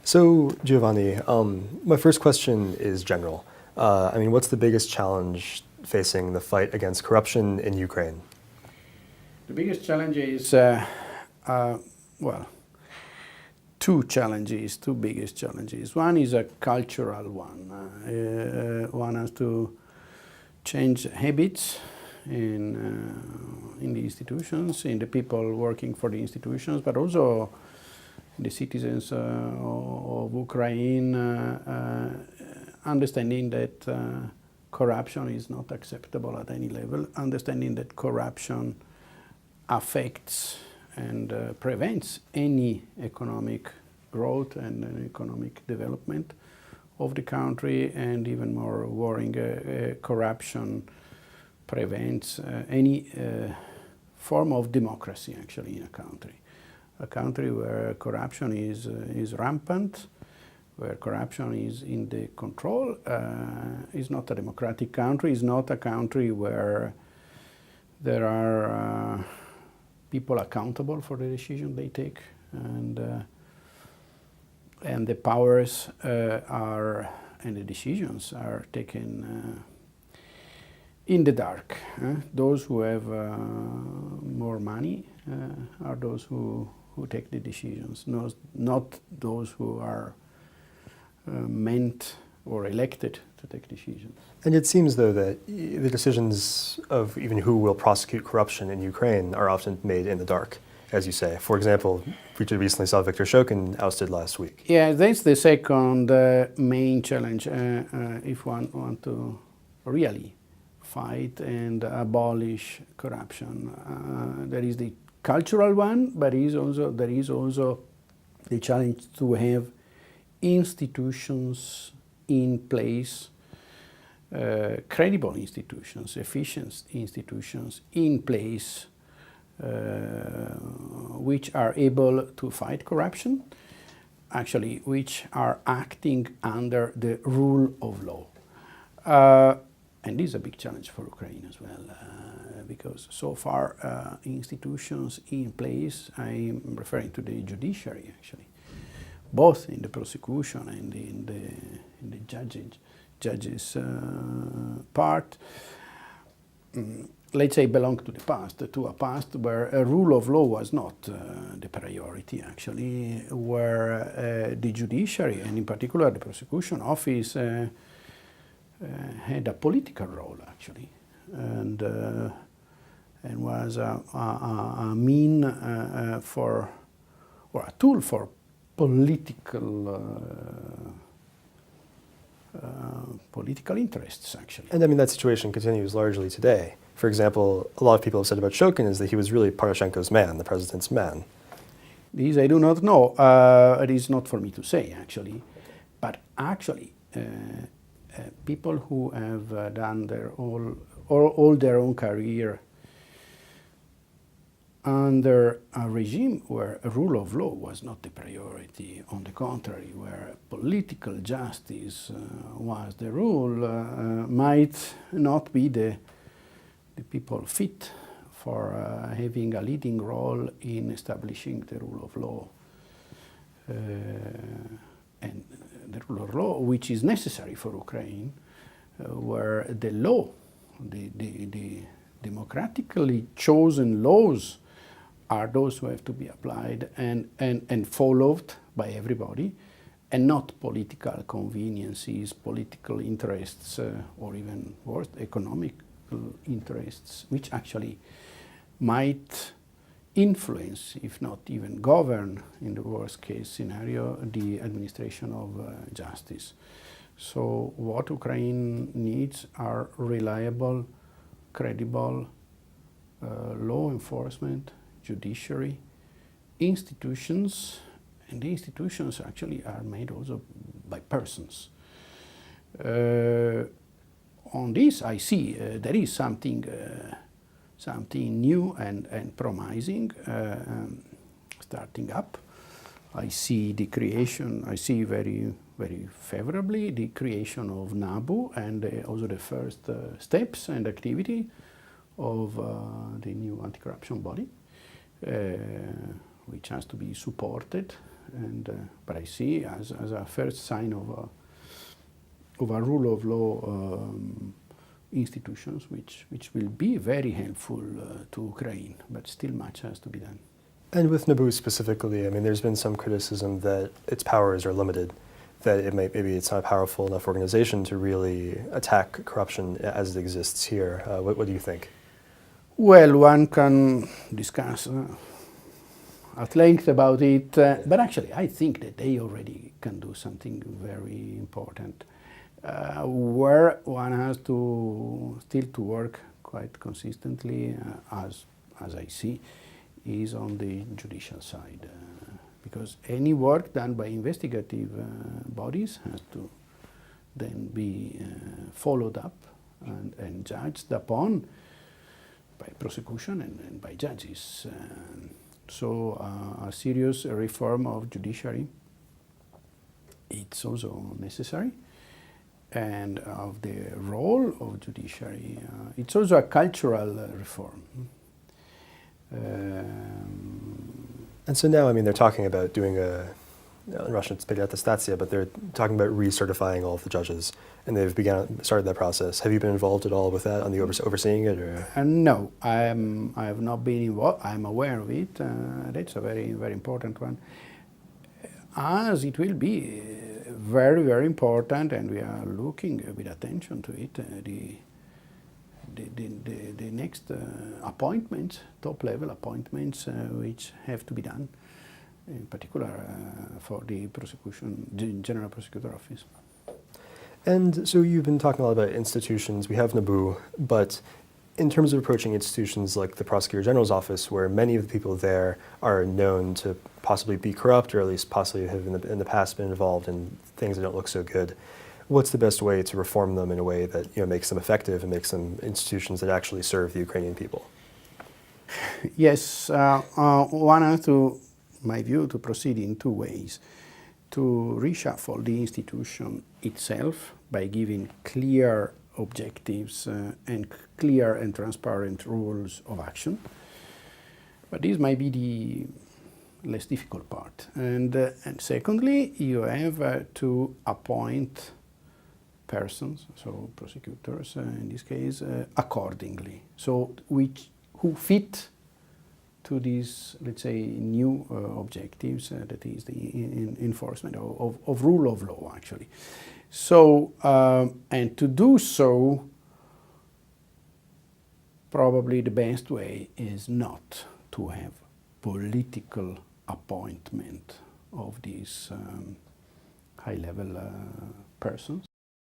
So, Giovanni, my first question is general. What's the biggest challenge facing the fight against corruption in Ukraine? The biggest challenge is, two biggest challenges. One is a cultural one. One has to change habits in the institutions, in the people working for the institutions, but also the citizens of Ukraine, understanding that corruption is not acceptable at any level, understanding that corruption affects and prevents any economic growth and economic development of the country, and even more worrying, corruption prevents any form of democracy actually in a country. A country where corruption is rampant, where corruption is in the control, is not a democratic country, is not a country where there are people accountable for the decision they take, and the powers and the decisions are taken in the dark. Those who have more money are those who take the decisions, not those who are meant or elected to take decisions. And it seems, though, that the decisions of even who will prosecute corruption in Ukraine are often made in the dark, as you say. For example, we recently saw Viktor Shokin ousted last week. Yeah, that's the second main challenge if one wants to really fight and abolish corruption. There is the cultural one, but there is also the challenge to have institutions in place, credible institutions, efficient institutions in place, which are able to fight corruption, actually, which are acting under the rule of law. And this is a big challenge for Ukraine as well, because so far institutions in place, I'm referring to the judiciary actually, both in the prosecution and in the judges part, let's say, belong to the past, to a past where a rule of law was not the priority actually, where the judiciary, and in particular the prosecution office, had a political role actually, and was a mean for, or a tool for political interests actually. And that situation continues largely today. For example, a lot of people have said about Shokin is that he was really Poroshenko's man, the president's man. This I do not know. It is not for me to say actually, but actually people who have done all their own career under a regime where a rule of law was not the priority, on the contrary, where political justice was the rule, might not be the people fit for having a leading role in establishing the rule of law. And the rule of law, which is necessary for Ukraine, where the law, the democratically chosen laws, are those who have to be applied and followed by everybody, and not political conveniences, political interests, or even worse, economic interests, which actually might influence, if not even govern, in the worst case scenario, the administration of justice. So what Ukraine needs are reliable, credible law enforcement, judiciary, institutions, and the institutions actually are made also by persons. On this I see there is something new and promising starting up. I see the creation, I see very favorably the creation of NABU, and also the first steps and activity of the new anti-corruption body, which has to be supported, and but I see as a first sign of a rule of law institutions which will be very helpful to Ukraine, but still much has to be done. And with Naboo specifically, I mean, there's been some criticism that its powers are limited, that maybe it's not a powerful enough organization to really attack corruption as it exists here. What do you think? Well, one can discuss at length about it, but actually I think that they already can do something very important. Where one has to still to work quite consistently, as I see, is on the judicial side, because any work done by investigative bodies has to then be followed up and judged upon by prosecution and by judges. So a serious reform of judiciary, it's also necessary, and of the role of judiciary, it's also a cultural reform. And so now, I mean, they're talking about doing in Russian it's переаттестация, but they're talking about recertifying all of the judges, and they've started that process. Have you been involved at all with that, on the overseeing it? Or? No, I have not been involved. I'm aware of it. That's a very, very important one, as it will be very, very important, and we are looking with attention to it. The next appointments, top-level appointments, which have to be done, in particular for the General Prosecutor Office. And so you've been talking a lot about institutions. We have Naboo, but in terms of approaching institutions like the Prosecutor General's Office, where many of the people there are known to possibly be corrupt, or at least possibly have in the past been involved in things that don't look so good, what's the best way to reform them in a way that makes them effective and makes them institutions that actually serve the Ukrainian people? Yes, one has to, my view, to proceed in two ways. To reshuffle the institution itself by giving clear objectives and clear and transparent rules of action. But this might be the less difficult part. And secondly, you have to appoint persons, so prosecutors in this case, accordingly. So who fit to these, let's say, new objectives, that is the enforcement of rule of law, actually. So, and to do so, probably the best way is not to have political appointment of these high-level persons,